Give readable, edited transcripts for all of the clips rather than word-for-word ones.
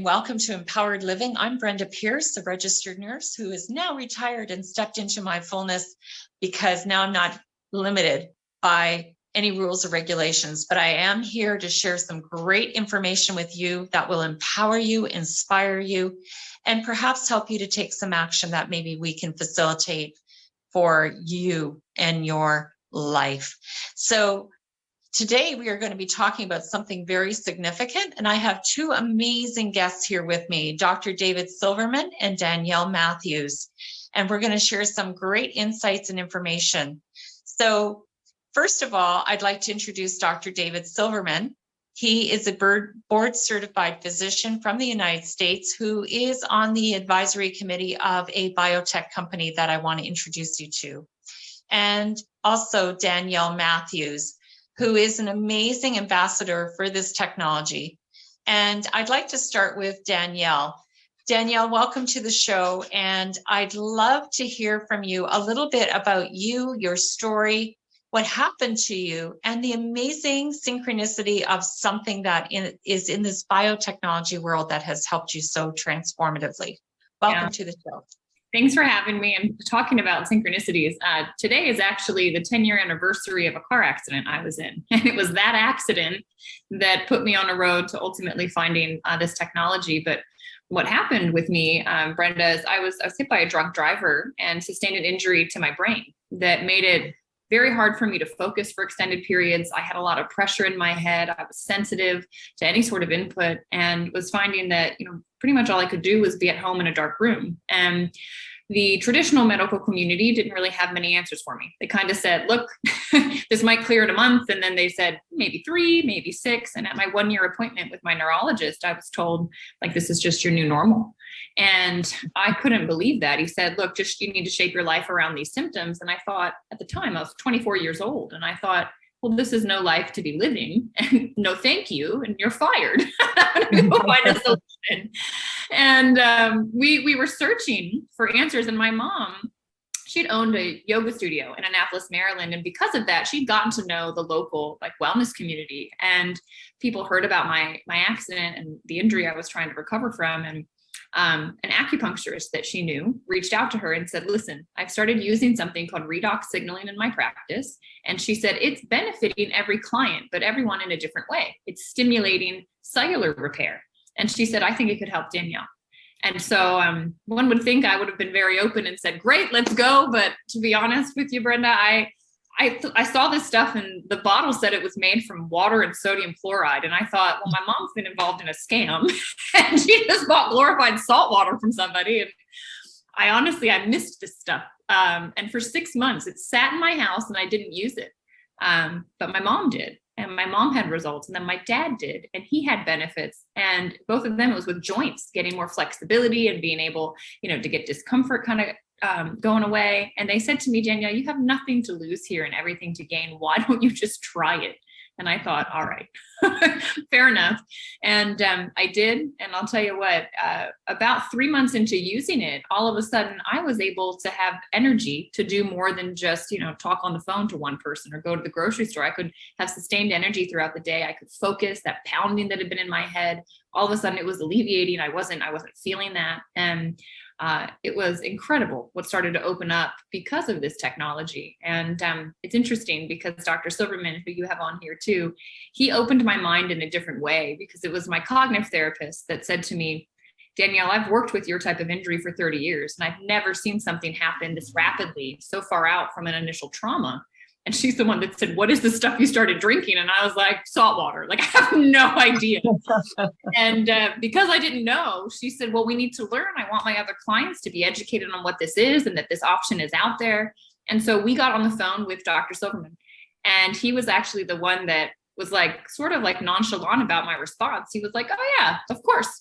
and welcome to Empowered Living. I'm Brenda Pierce, a registered nurse who is now retired and stepped into my fullness because now I'm not limited by any rules or regulations, but I am here to share some great information with you that will empower you, inspire you, and perhaps help you to take some action that maybe we can facilitate for you and your life. So today we are going to be talking about something very significant, and I have two amazing guests here with me, Dr. David Silverman and Danielle Matthews, and we're going to share some great insights and information. So first of all, I'd like to introduce Dr. David Silverman. He is a board certified physician from the United States who is on the advisory committee of a biotech company that I want to introduce you to. And also Danielle Matthews, who is an amazing ambassador for this technology. And I'd like to start with Danielle. Danielle, welcome to the show. And I'd love to hear from you a little bit about you, your story, what happened to you, and the amazing synchronicity of something that is in this biotechnology world that has helped you so transformatively. Welcome to the show. Thanks for having me and talking about synchronicities. Today is actually the 10-year anniversary of a car accident I was in. And it was that accident that put me on a road to ultimately finding this technology. But what happened with me, Brenda, is I was hit by a drunk driver and sustained an injury to my brain that made it very hard for me to focus for extended periods. I had a lot of pressure in my head. I was sensitive to any sort of input and was finding that, pretty much all I could do was be at home in a dark room. And the traditional medical community didn't really have many answers for me. They kind of said, look, this might clear in a month. And then they said, maybe 3, maybe 6. And at my 1-year appointment with my neurologist, I was told, like, this is just your new normal. And I couldn't believe that. He said, look, you need to shape your life around these symptoms. And I thought, at the time, I was 24 years old. And I thought, well, this is no life to be living, and no thank you, and you're fired. I'm going to go find a solution. And we were searching for answers, and my mom, she'd owned a yoga studio in Annapolis, Maryland, and because of that, she'd gotten to know the local wellness community, and people heard about my accident and the injury I was trying to recover from, and an acupuncturist that she knew reached out to her and said, listen, I've started using something called Redox Signalling in my practice. And she said, it's benefiting every client, but everyone in a different way. It's stimulating cellular repair. And she said, I think it could help Danielle. And so one would think I would have been very open and said, great, let's go. But to be honest with you, Brenda, I saw this stuff and the bottle said it was made from water and sodium chloride. And I thought, well, my mom's been involved in a scam and she just bought glorified salt water from somebody. And I missed this stuff. And for 6 months, it sat in my house and I didn't use it. But my mom did. And my mom had results. And then my dad did. And he had benefits. And both of them, it was with joints, getting more flexibility and being able, to get discomfort kind of going away. And they said to me, Danielle, you have nothing to lose here and everything to gain. Why don't you just try it? And I thought, all right, fair enough. And I did. And I'll tell you what, about 3 months into using it, all of a sudden I was able to have energy to do more than just, talk on the phone to one person or go to the grocery store. I could have sustained energy throughout the day. I could focus. That pounding that had been in my head, all of a sudden it was alleviating. I wasn't feeling that. And it was incredible what started to open up because of this technology. And it's interesting because Dr. Silverman, who you have on here too, he opened my mind in a different way because it was my cognitive therapist that said to me, Danielle, I've worked with your type of injury for 30 years and I've never seen something happen this rapidly, so far out from an initial trauma. And she's the one that said, what is the stuff you started drinking? And I was like, salt water. I have no idea. And because I didn't know, she said, well, we need to learn. I want my other clients to be educated on what this is and that this option is out there. And so we got on the phone with Dr. Silverman. And he was actually the one that was sort of nonchalant about my response. He was like, oh yeah, of course.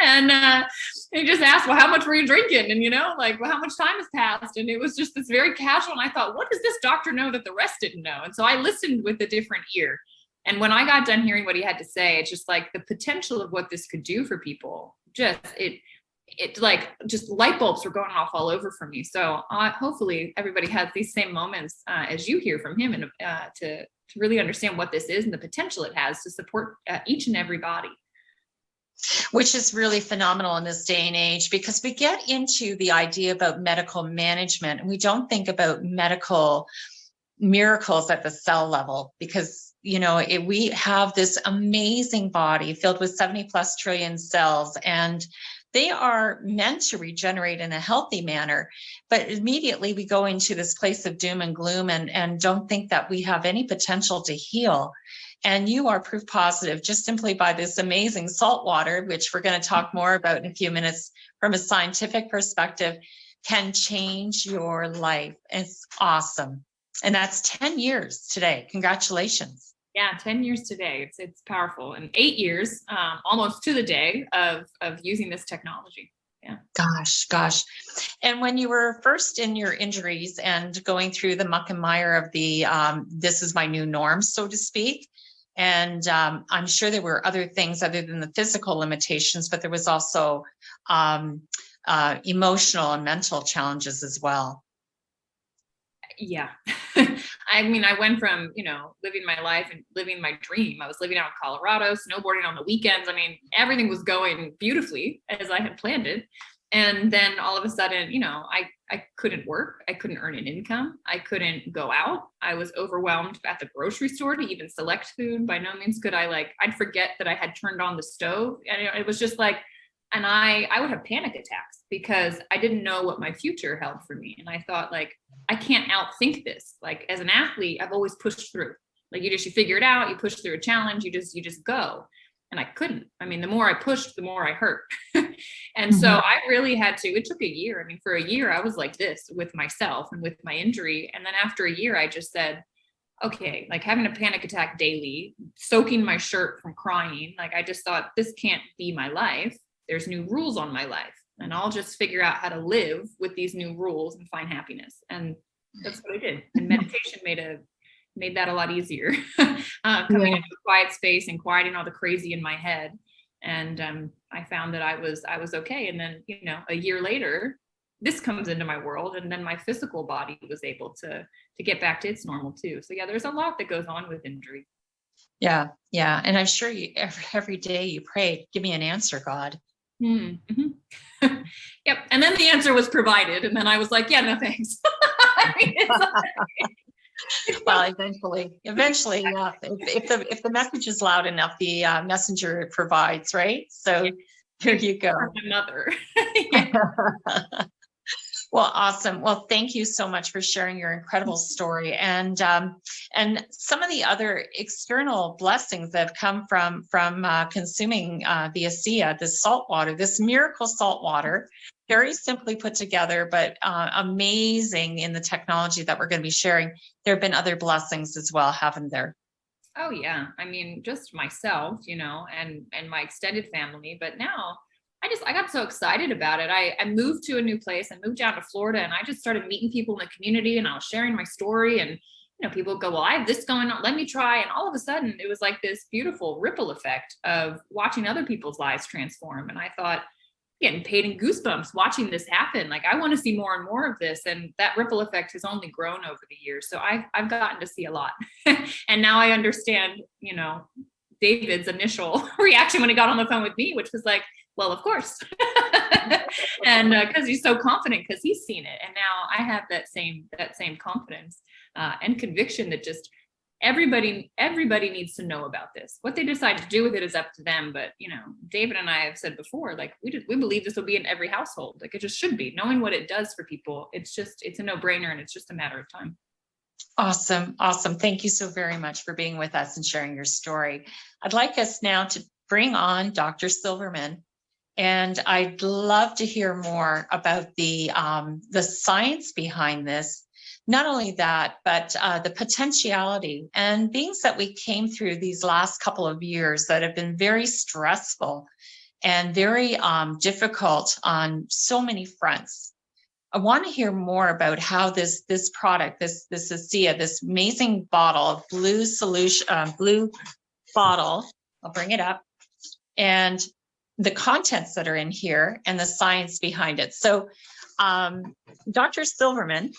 and he just asked, well, how much were you drinking? And well, how much time has passed? And it was just this very casual. And I thought, what does this doctor know that the rest didn't know? And so I listened with a different ear. And when I got done hearing what he had to say, it's just the potential of what this could do for people, just light bulbs were going off all over for me. So hopefully everybody has these same moments as you hear from him, and to really understand what this is and the potential it has to support each and every body. Which is really phenomenal in this day and age, because we get into the idea about medical management and we don't think about medical miracles at the cell level, because we have this amazing body filled with 70 plus trillion cells, and they are meant to regenerate in a healthy manner. But immediately we go into this place of doom and gloom and don't think that we have any potential to heal. And you are proof positive just simply by this amazing salt water, which we're going to talk more about in a few minutes from a scientific perspective, can change your life. It's awesome. And that's 10 years today. Congratulations. Yeah, 10 years today. It's powerful. And 8 years, almost to the day of using this technology. Yeah. Gosh. And when you were first in your injuries and going through the muck and mire of the, this is my new norm, so to speak. And I'm sure there were other things other than the physical limitations, but there was also emotional and mental challenges as well. Yeah. I mean, I went from, living my life and living my dream. I was living out in Colorado, snowboarding on the weekends. I mean, everything was going beautifully as I had planned it. And then all of a sudden, I couldn't work. I couldn't earn an income. I couldn't go out. I was overwhelmed at the grocery store to even select food. By no means could I'd forget that I had turned on the stove. And it was just like, and I would have panic attacks because I didn't know what my future held for me. And I thought, I can't outthink this. As an athlete, I've always pushed through. You figure it out, you push through a challenge, you just go. And I couldn't. I mean, the more I pushed, the more I hurt. And so I really had to, it took a year. I mean, for a year, I was like this with myself and with my injury. And then after a year, I just said, okay, having a panic attack daily, soaking my shirt from crying. I just thought, this can't be my life. There's new rules on my life. And I'll just figure out how to live with these new rules and find happiness. And that's what I did. And meditation made that a lot easier. Coming into a quiet space and quieting all the crazy in my head. And I found that I was okay. And then, a year later, this comes into my world. And then my physical body was able to get back to its normal too. So yeah, there's a lot that goes on with injury. Yeah. And I'm sure you every day you pray, give me an answer, God. Mm-hmm. Yep. And then the answer was provided. And then I was like, yeah, no, thanks. I mean, well, eventually, yeah. If the message is loud enough, the messenger provides, right? So there you go. Another. Well, awesome. Well, thank you so much for sharing your incredible story and some of the other external blessings that have come from consuming the ASEA, this salt water, this miracle salt water, very simply put together, but amazing in the technology that we're going to be sharing. There have been other blessings as well, haven't there? Oh yeah. I mean, just myself, and my extended family, but now I got so excited about it. I moved to a new place. I moved down to Florida and I just started meeting people in the community and I was sharing my story and, people go, well, I have this going on, let me try. And all of a sudden it was like this beautiful ripple effect of watching other people's lives transform. And I thought, getting paid in goosebumps watching this happen. I want to see more and more of this. And that ripple effect has only grown over the years. So I've gotten to see a lot. And now I understand, David's initial reaction when he got on the phone with me, which was like, well, of course. And because he's so confident because he's seen it. And now I have that same confidence and conviction that just everybody needs to know about this. What they decide to do with it is up to them. But, David and I have said before, we believe this will be in every household. It just should be. Knowing what it does for people, it's a no-brainer and it's just a matter of time. Awesome. Thank you so very much for being with us and sharing your story. I'd like us now to bring on Dr. Silverman. And I'd love to hear more about the science behind this. Not only that, but the potentiality and things that we came through these last couple of years that have been very stressful and very difficult on so many fronts. I want to hear more about how this product, this ASEA, this amazing bottle of blue solution, blue bottle, I'll bring it up, and the contents that are in here and the science behind it. So Dr. Silverman,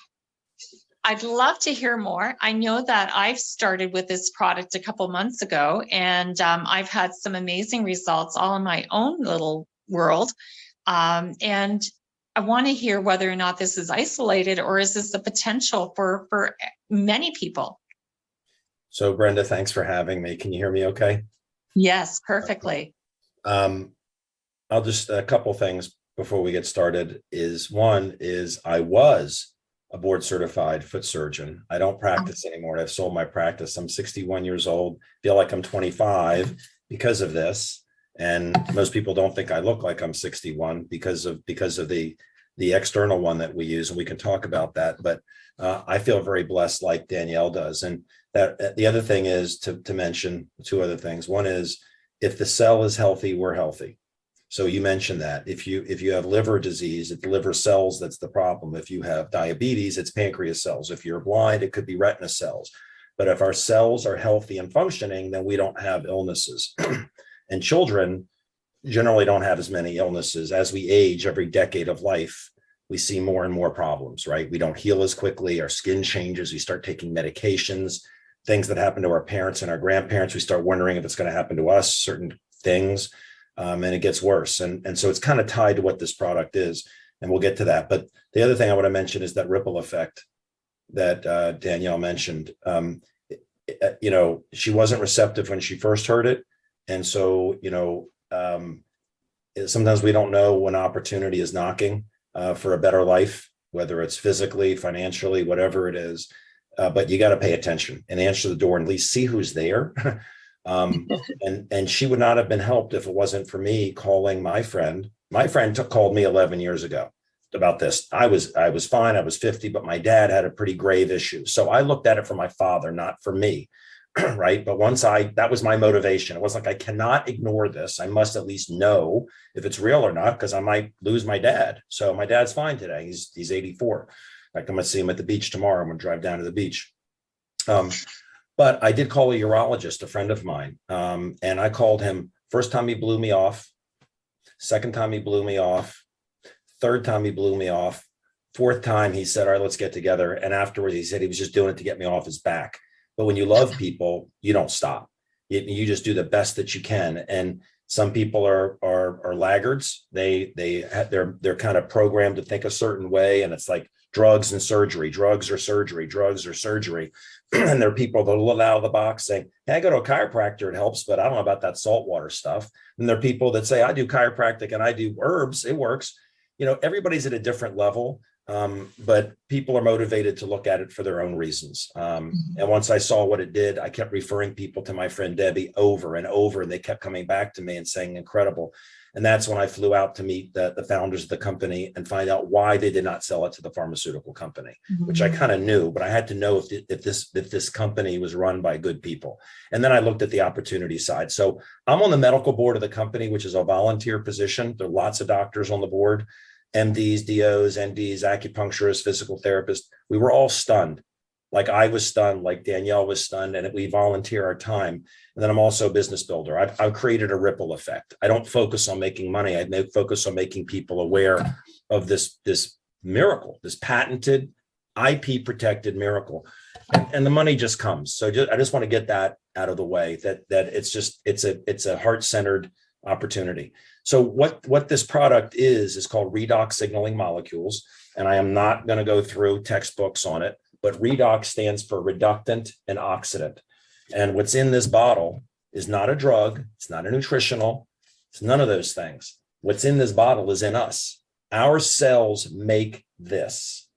I'd love to hear more. I know that I've started with this product a couple months ago, and I've had some amazing results all in my own little world. And I want to hear whether or not this is isolated, or is this the potential for many people? So Brenda, thanks for having me. Can you hear me okay? Yes, perfectly. I'll just, a couple things before we get started is one is I was a board certified foot surgeon. I don't practice anymore. I've sold my practice. I'm 61 years old, feel like I'm 25 because of this. And most people don't think I look like I'm 61 because of the external one that we use. And we can talk about that, but I feel very blessed like Danielle does. And that the other thing is to mention two other things. One is if the cell is healthy, we're healthy. So you mentioned that if you have liver disease, it's liver cells that's the problem. If you have diabetes, it's pancreas cells. If you're blind, it could be retina cells. But if our cells are healthy and functioning, then we don't have illnesses. And children generally don't have as many illnesses. As we age, every decade of life, we see more and more problems, right? We don't heal as quickly. Our skin changes. We start taking medications, things that happen to our parents and our grandparents. We start wondering if it's going to happen to us, certain things. And it gets worse. And so it's kind of tied to what this product is. And we'll get to that. But the other thing I want to mention is that ripple effect that Danielle mentioned. She wasn't receptive when she first heard it. And so, sometimes we don't know when opportunity is knocking for a better life, whether it's physically, financially, whatever it is. But you got to pay attention and answer the door and at least see who's there. And she would not have been helped if it wasn't for me calling my friend. My friend called me 11 years ago about this. I was fine. I was 50, but my dad had a pretty grave issue. So I looked at it for my father, not for me. Right. But that was my motivation. It was like, I cannot ignore this. I must at least know if it's real or not, because I might lose my dad. So my dad's fine today. He's 84. Like I'm going to see him at the beach tomorrow. I'm going to drive down to the beach. But I did call a urologist, a friend of mine, and I called him. First time he blew me off. Second time he blew me off. Third time he blew me off. Fourth time he said, all right, let's get together. And afterwards he said he was just doing it to get me off his back. But when you love people, you don't stop. You just do the best that you can. And some people are laggards. They're kind of programmed to think a certain way. And it's like drugs and surgery, drugs or surgery, drugs or surgery. And there are people that will out of the box saying, hey, I go to a chiropractor, it helps, but I don't know about that saltwater stuff. And there are people that say, I do chiropractic and I do herbs, it works. Everybody's at a different level, but people are motivated to look at it for their own reasons. And once I saw what it did, I kept referring people to my friend Debbie over and over, and they kept coming back to me and saying incredible. And that's when I flew out to meet the founders of the company and find out why they did not sell it to the pharmaceutical company, which I kind of knew, but I had to know if this company was run by good people. And then I looked at the opportunity side. So I'm on the medical board of the company, which is a volunteer position. There are lots of doctors on the board, MDs, DOs, NDs, acupuncturists, physical therapists. We were all stunned. Like I was stunned, like Danielle was stunned, and we volunteer our time. And then I'm also a business builder. I've created a ripple effect. I don't focus on making money. I focus on making people aware of this miracle, this patented, IP protected miracle. And the money just comes. So I just want to get that out of the way, that it's a heart-centered opportunity. So what this product is called Redox Signaling molecules. And I am not going to go through textbooks on it, but redox stands for reductant and oxidant. And what's in this bottle is not a drug. It's not a nutritional. It's none of those things. What's in this bottle is in us. Our cells make this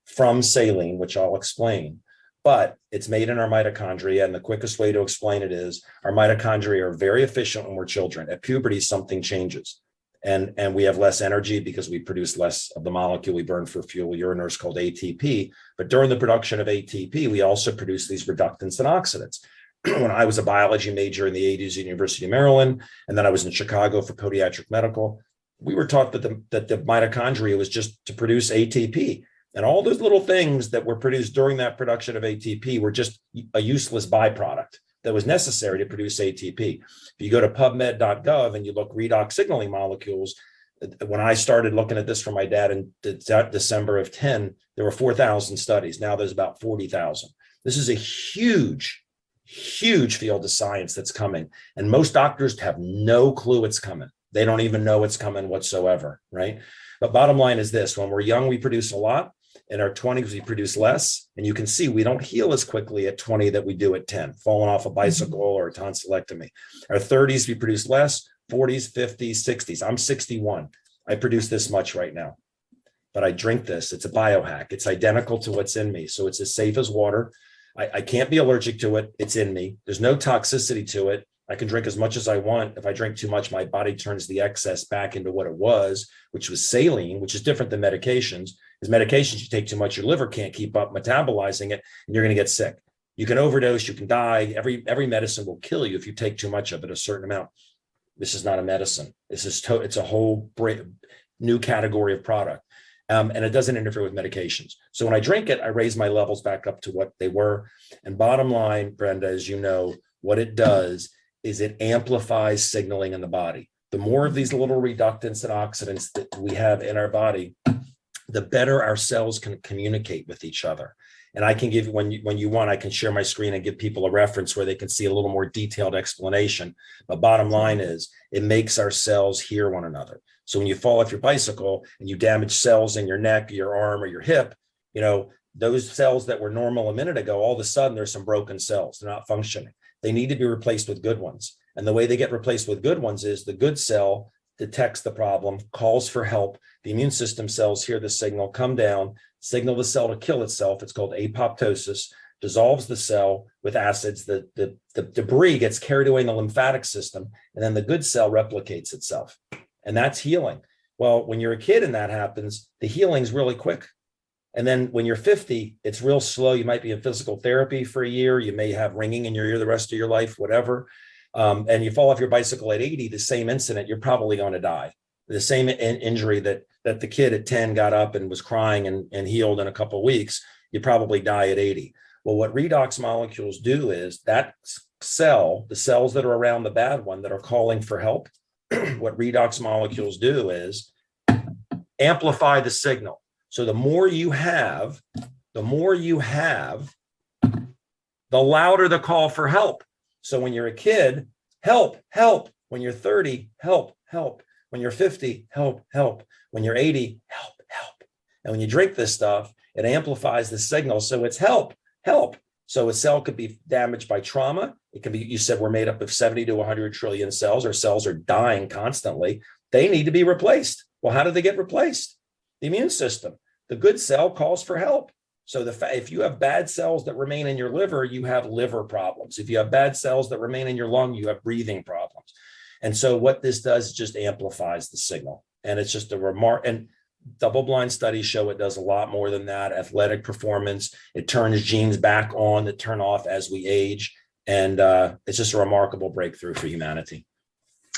from saline, which I'll explain, but it's made in our mitochondria. And the quickest way to explain it is our mitochondria are very efficient when we're children. At puberty, something changes. And we have less energy because we produce less of the molecule we burn for fuel. Uriners called ATP. But during the production of ATP, we also produce these reductants and oxidants. When I was a biology major in the 80s at the University of Maryland, and then I was in Chicago for podiatric medical, we were taught that the mitochondria was just to produce ATP. And all those little things that were produced during that production of ATP were just a useless byproduct that was necessary to produce ATP. If you go to pubmed.gov and you look redox signaling molecules, when I started looking at this for my dad in December of 10, There were 4,000 studies. Now there's about 40,000. This is a huge, huge field of science that's coming. And most doctors have no clue it's coming. They don't even know it's coming whatsoever, right? But bottom line is this: when we're young, we produce a lot. In our 20s, we produce less. And you can see we don't heal as quickly at 20 that we do at 10, falling off a bicycle or a tonsillectomy. Our 30s, we produce less, 40s, 50s, 60s. I'm 61. I produce this much right now, but I drink this. It's a biohack. It's identical to what's in me. So it's as safe as water. I can't be allergic to it. It's in me. There's no toxicity to it. I can drink as much as I want. If I drink too much, my body turns the excess back into what it was, which was saline, which is different than medications. Because medications, you take too much, your liver can't keep up metabolizing it, and you're going to get sick. You can overdose, you can die. Every medicine will kill you if you take too much of it, a certain amount. This is not a medicine. It's a whole new category of product. And it doesn't interfere with medications. So when I drink it, I raise my levels back up to what they were. And bottom line, Brenda, as you know, what it does is it amplifies signaling in the body. The more of these little reductants and oxidants that we have in our body, the better our cells can communicate with each other. And I can give, when you want, I can share my screen and give people a reference where they can see a little more detailed explanation. But bottom line is, it makes our cells hear one another. So when you fall off your bicycle and you damage cells in your neck, your arm, or your hip, those cells that were normal a minute ago, all of a sudden there's some broken cells. They're not functioning. They need to be replaced with good ones. And the way they get replaced with good ones is the good cell detects the problem, calls for help. The immune system cells hear the signal, come down, signal the cell to kill itself. It's called apoptosis, dissolves the cell with acids. The debris gets carried away in the lymphatic system, and then the good cell replicates itself. And that's healing. Well, when you're a kid and that happens, the healing's really quick. And then when you're 50, it's real slow. You might be in physical therapy for a year. You may have ringing in your ear the rest of your life, whatever. And you fall off your bicycle at 80, the same incident, you're probably going to die. The same injury that the kid at 10 got up and was crying and healed in a couple of weeks, you probably die at 80. Well, what redox molecules do is that cell, the cells that are around the bad one that are calling for help, what redox molecules do is amplify the signal. So the more you have, the louder the call for help. So when you're a kid, help, help. When you're 30, help, help. When you're 50, help, help. When you're 80, help, help. And when you drink this stuff, it amplifies the signal. So it's help, help. So a cell could be damaged by trauma. It can be, you said we're made up of 70 to 100 trillion cells. Our cells are dying constantly. They need to be replaced. Well, how do they get replaced? The immune system. The good cell calls for help. So if you have bad cells that remain in your liver, you have liver problems. If you have bad cells that remain in your lung, you have breathing problems. And so what this does is just amplifies the signal. And it's just a remark. And double-blind studies show it does a lot more than that. Athletic performance, it turns genes back on that turn off as we age. And it's just a remarkable breakthrough for humanity.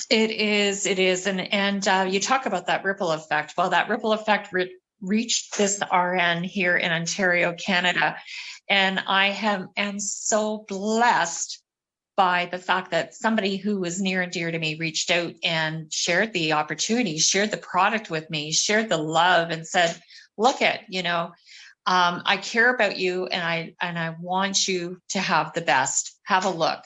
It is. And you talk about that ripple effect. Well, that ripple effect reached this RN here in Ontario, Canada. And I am so blessed by the fact that somebody who was near and dear to me reached out and shared the opportunity, shared the product with me, shared the love, and said, look I care about you, and I want you to have the best. Have a look.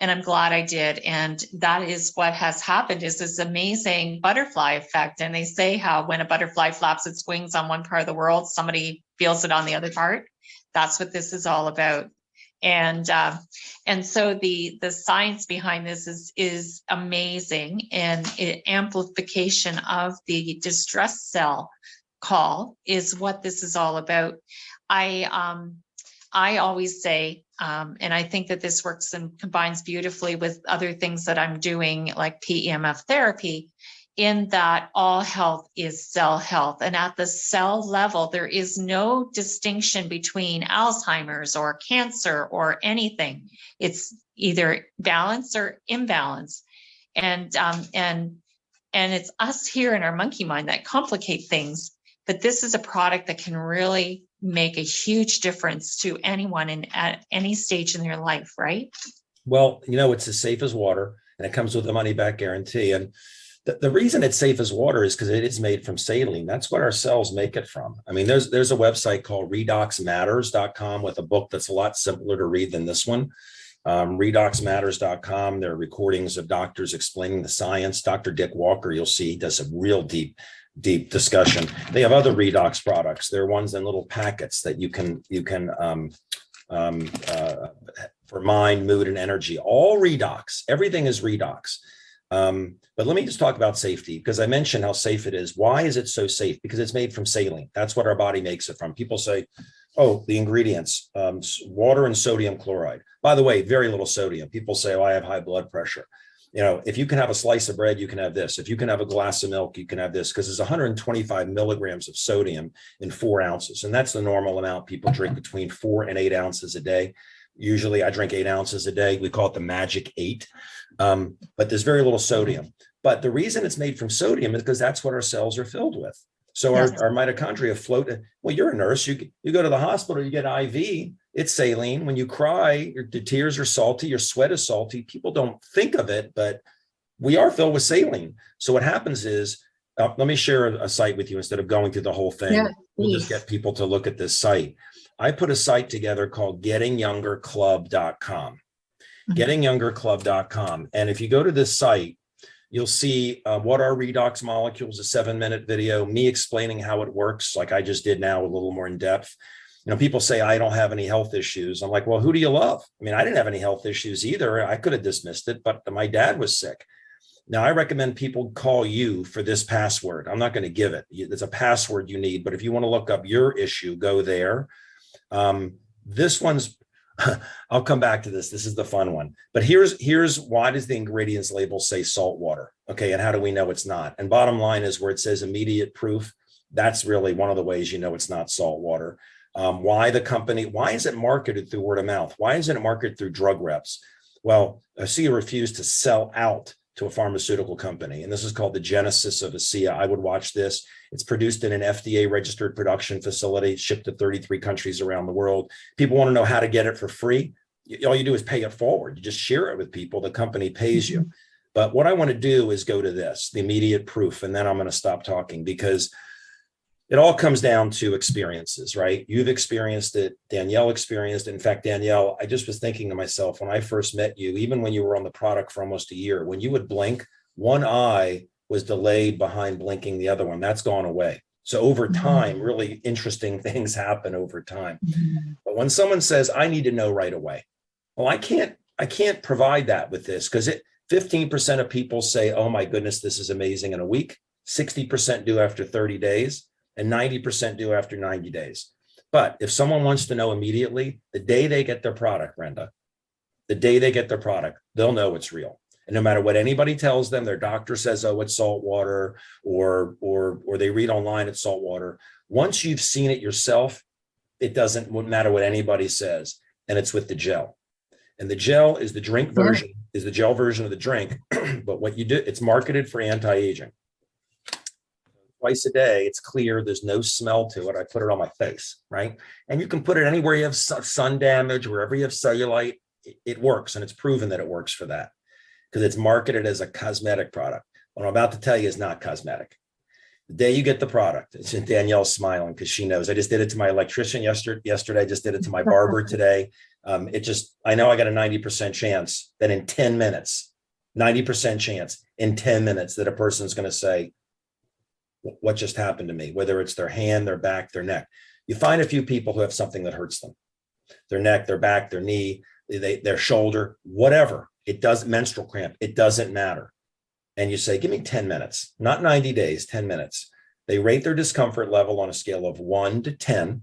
And I'm glad I did. And that is what has happened, is this amazing butterfly effect. And they say how when a butterfly flaps its wings on one part of the world, somebody feels it on the other part. That's what this is all about. And so the science behind this is amazing, and amplification of the distress cell call is what this is all about. I always say, and I think that this works and combines beautifully with other things that I'm doing, like PEMF therapy, in that all health is cell health. And at the cell level, there is no distinction between Alzheimer's or cancer or anything. It's either balance or imbalance. And it's us here in our monkey mind that complicate things. But this is a product that can really make a huge difference to anyone at any stage in their life, right? Well, it's as safe as water, and it comes with a money back guarantee. And The reason it's safe as water is because it is made from saline. That's what our cells make it from. I mean, there's a website called redoxmatters.com with a book that's a lot simpler to read than this one. Redoxmatters.com. There are recordings of doctors explaining the science. Dr. Dick Walker, you'll see, he does a real deep discussion. They have other redox products. There are ones in little packets that you can for mind, mood, and energy. All redox. Everything is redox. But let me just talk about safety, because I mentioned how safe it is. Why is it so safe? Because it's made from saline. That's what our body makes it from. People say, oh, the ingredients, water and sodium chloride. By the way, very little sodium. People say, oh, I have high blood pressure. You know, if you can have a slice of bread, you can have this. If you can have a glass of milk, you can have this, because there's 125 milligrams of sodium in 4 ounces. And that's the normal amount. People drink between 4 and 8 ounces a day. Usually I drink 8 ounces a day. We call it the magic 8. But there's very little sodium. But the reason it's made from sodium is because that's what our cells are filled with. So our mitochondria float. Well, you're a nurse. You go to the hospital, you get IV. It's saline. When you cry, the tears are salty. Your sweat is salty. People don't think of it, but we are filled with saline. So what happens is, let me share a site with you instead of going through the whole thing. Yeah, we'll just get people to look at this site. I put a site together called gettingyoungerclub.com. Gettingyoungerclub.com. And if you go to this site, you'll see what are redox molecules, a 7-minute video, me explaining how it works, like I just did now, a little more in depth. You know, people say, I don't have any health issues. I'm like, well, who do you love? I mean, I didn't have any health issues either. I could have dismissed it, but my dad was sick. Now, I recommend people call you for this password. I'm not going to give it. There's a password you need, but if you want to look up your issue, go there. This one's, I'll come back to this. This is the fun one. But here's why does the ingredients label say salt water? Okay, and how do we know it's not? And bottom line is where it says immediate proof, that's really one of the ways you know it's not salt water. Why is it marketed through word of mouth? Why isn't it marketed through drug reps? Well, ASEA refused to sell out to a pharmaceutical company. And this is called the genesis of ASEA. I would watch this. It's produced in an FDA registered production facility, shipped to 33 countries around the world. People want to know how to get it for free. All you do is pay it forward. You just share it with people. The company pays you. But what I want to do is go to this, the immediate proof, and then I'm going to stop talking, because it all comes down to experiences, right? You've experienced it. Danielle experienced it. In fact, Danielle, I just was thinking to myself, when I first met you, even when you were on the product for almost a year, when you would blink, one eye was delayed behind blinking the other one. That's gone away. So over time, really interesting things happen over time. But when someone says, I need to know right away, well, I can't provide that with this, because 15% of people say, oh my goodness, this is amazing in a week. 60% do after 30 days. And 90% do after 90 days. But if someone wants to know immediately, the day they get their product, Brenda, the day they get their product, they'll know it's real. And no matter what anybody tells them, their doctor says, oh, it's salt water, or they read online it's salt water. Once you've seen it yourself, it doesn't matter what anybody says. And it's with the gel. And the gel is the drink version, is the gel version of the drink. But what you do, it's marketed for anti-aging. Twice a day, it's clear, there's no smell to it. I put it on my face, right? And you can put it anywhere you have sun damage, wherever you have cellulite, it works. And it's proven that it works for that, because it's marketed as a cosmetic product. What I'm about to tell you is not cosmetic. The day you get the product, Danielle's smiling because she knows. I just did it to my electrician yesterday. I just did it to my barber today. I know I got a 90% chance that in 10 minutes, 90% chance in 10 minutes that a person's going to say, what just happened to me, whether it's their hand, their back, their neck. You find a few people who have something that hurts them, their neck, their back, their knee, their shoulder, whatever. It doesn't, menstrual cramp, it doesn't matter. And you say, give me 10 minutes, not 90 days, 10 minutes. They rate their discomfort level on a scale of 1 to 10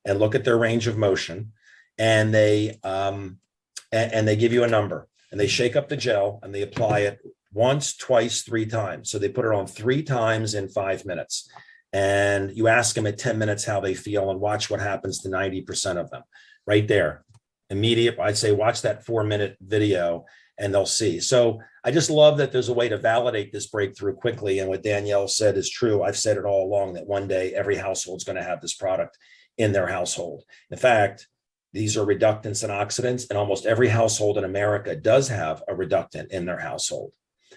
and look at their range of motion. And they give you a number, and they shake up the gel and they apply it once, twice, 3 times. So they put it on 3 times in 5 minutes. And you ask them at 10 minutes how they feel, and watch what happens to 90% of them right there. Immediate, I'd say watch that 4-minute video and they'll see. So I just love that there's a way to validate this breakthrough quickly. And what Danielle said is true. I've said it all along that one day every household's going to have this product in their household. In fact, these are reductants and oxidants, and almost every household in America does have a reductant in their household.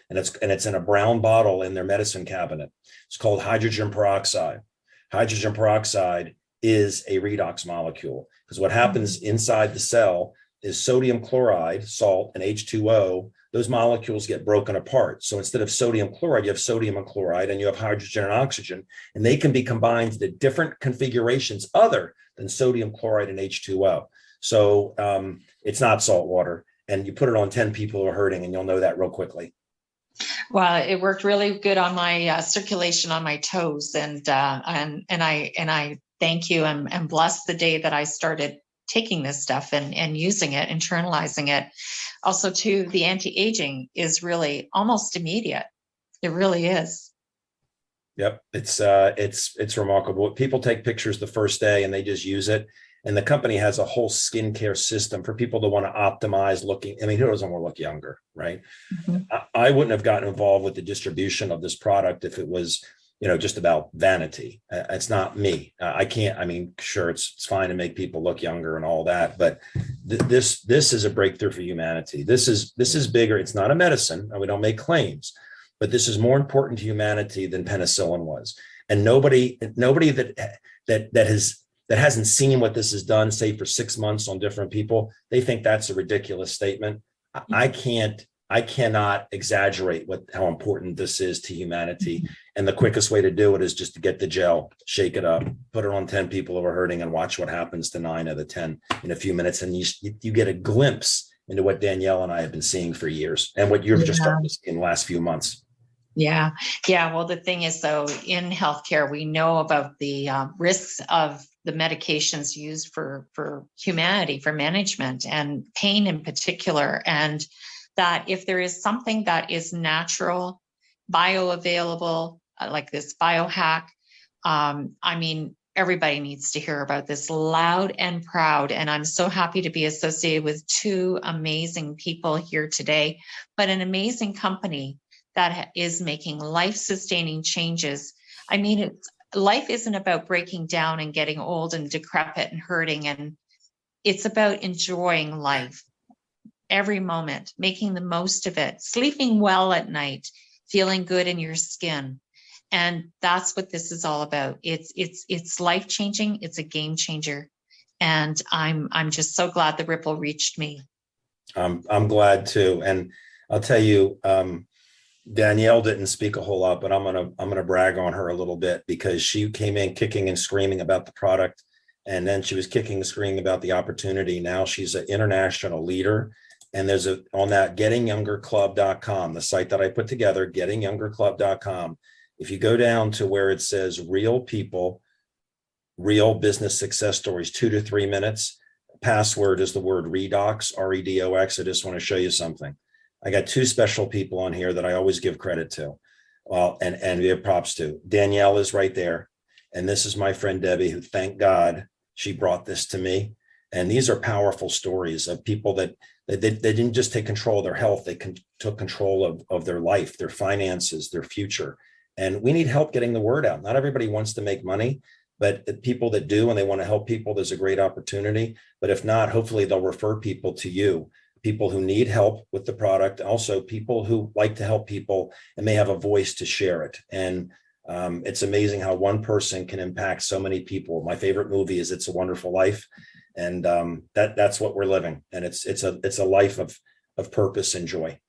and it's in a brown bottle in their medicine cabinet. It's called hydrogen peroxide. Hydrogen peroxide is a redox molecule, because what happens inside the cell is sodium chloride, salt, and H2O. Those molecules get broken apart. So instead of sodium chloride, you have sodium and chloride, and you have hydrogen and oxygen, and they can be combined into different configurations other than sodium chloride and H2O. So it's not salt water, and you put it on 10 people who are hurting, and you'll know that real quickly. Well, it worked really good on my circulation on my toes, and I thank you and bless the day that I started taking this stuff and using it, internalizing it. Also, too, the anti-aging is really almost immediate. It really is. Yep, it's remarkable. People take pictures the first day and they just use it. And the company has a whole skincare system for people to want to optimize looking. I mean, who doesn't want to look younger, right? I wouldn't have gotten involved with the distribution of this product if it was, just about vanity. It's not me. I can't. I mean, sure, it's fine to make people look younger and all that, but this is a breakthrough for humanity. This is bigger. It's not a medicine, and we don't make claims, but this is more important to humanity than penicillin was. And nobody that hasn't seen what this has done, say for 6 months on different people, they think that's a ridiculous statement. I cannot exaggerate how important this is to humanity. And the quickest way to do it is just to get the gel, shake it up, put it on 10 people who are hurting, and watch what happens to 9 of the 10 in a few minutes. And you get a glimpse into what Danielle and I have been seeing for years, and what you've just started to see in the last few months. Yeah. Well, the thing is, though, in healthcare, we know about the risks of the medications used for humanity, for management, and pain in particular. And that if there is something that is natural, bioavailable, like this biohack, everybody needs to hear about this loud and proud. And I'm so happy to be associated with 2 amazing people here today, but an amazing company that is making life-sustaining changes. Life isn't about breaking down and getting old and decrepit and hurting, and it's about enjoying life every moment, making the most of it, sleeping well at night, feeling good in your skin. And that's what this is all about. It's life-changing. It's a game changer. And I'm just so glad the ripple reached me. I'm glad too. And I'll tell you, Danielle didn't speak a whole lot, but I'm gonna brag on her a little bit, because she came in kicking and screaming about the product, and then she was kicking and screaming about the opportunity. Now she's an international leader, and there's on that gettingyoungerclub.com, the site that I put together, gettingyoungerclub.com. If you go down to where it says real people, real business success stories, 2 to 3 minutes, password is the word Redox, REDOX. I just want to show you something. I got 2 special people on here that I always give credit to. Well, and give props to. Danielle is right there. And this is my friend Debbie, who, thank God, she brought this to me. And these are powerful stories of people that they didn't just take control of their health. They took control of their life, their finances, their future. And we need help getting the word out. Not everybody wants to make money, but the people that do, and they want to help people, there's a great opportunity. But if not, hopefully they'll refer people to you. People who need help with the product, also people who like to help people and may have a voice to share it. And it's amazing how one person can impact so many people. My favorite movie is It's a Wonderful Life. And that's what we're living. And it's a life of purpose and joy.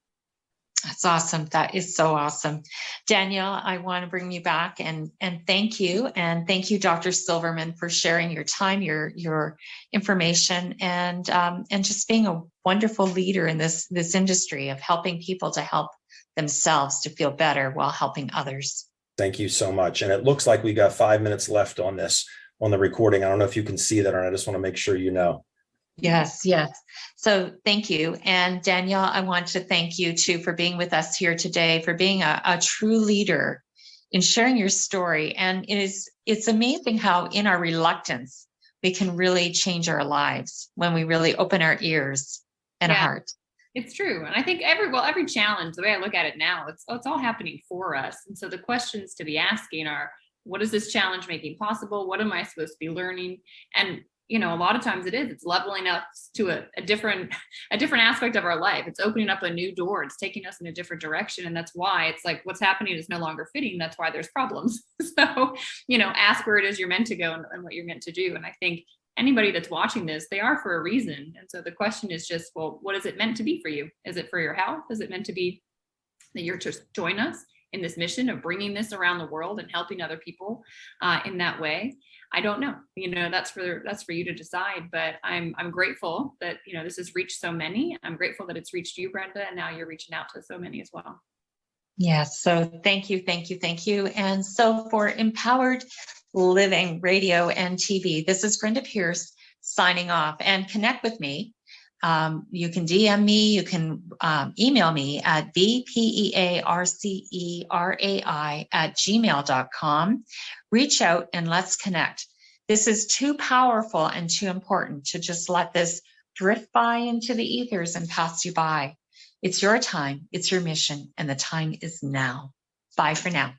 That's awesome. That is so awesome. Danielle, I want to bring you back and thank you. And thank you, Dr. Silverman, for sharing your time, your information, and just being a wonderful leader in this industry of helping people to help themselves to feel better while helping others. Thank you so much. And it looks like we got 5 minutes left on the recording. I don't know if you can see that, or I just want to make sure you know. Yes. So thank you. And Danielle, I want to thank you too for being with us here today, for being a true leader in sharing your story. And it's amazing how in our reluctance, we can really change our lives when we really open our ears and heart. It's true. And I think every challenge, the way I look at it now, it's all happening for us. And so the questions to be asking are, what is this challenge making possible? What am I supposed to be learning? And you know, a lot of times it's leveling up to a different aspect of our life. It's opening up a new door. It's taking us in a different direction. And that's why it's like what's happening is no longer fitting. That's why there's problems. So, you know, ask where it is you're meant to go and what you're meant to do. And I think anybody that's watching this, they are for a reason. And so the question is just, well, what is it meant to be for you? Is it for your health? Is it meant to be that you're to join us in this mission of bringing this around the world and helping other people in that way? I don't know. You know, that's for you to decide. But I'm grateful that, you know, this has reached so many. I'm grateful that it's reached you, Brenda, and now you're reaching out to so many as well. Yes. So thank you, thank you, thank you. And so for Empowered Living Radio and TV, this is Brenda Pierce signing off. And connect with me. You can DM me, you can email me at bpearcerai@gmail.com. Reach out and let's connect. This is too powerful and too important to just let this drift by into the ethers and pass you by. It's your time, it's your mission, and the time is now. Bye for now.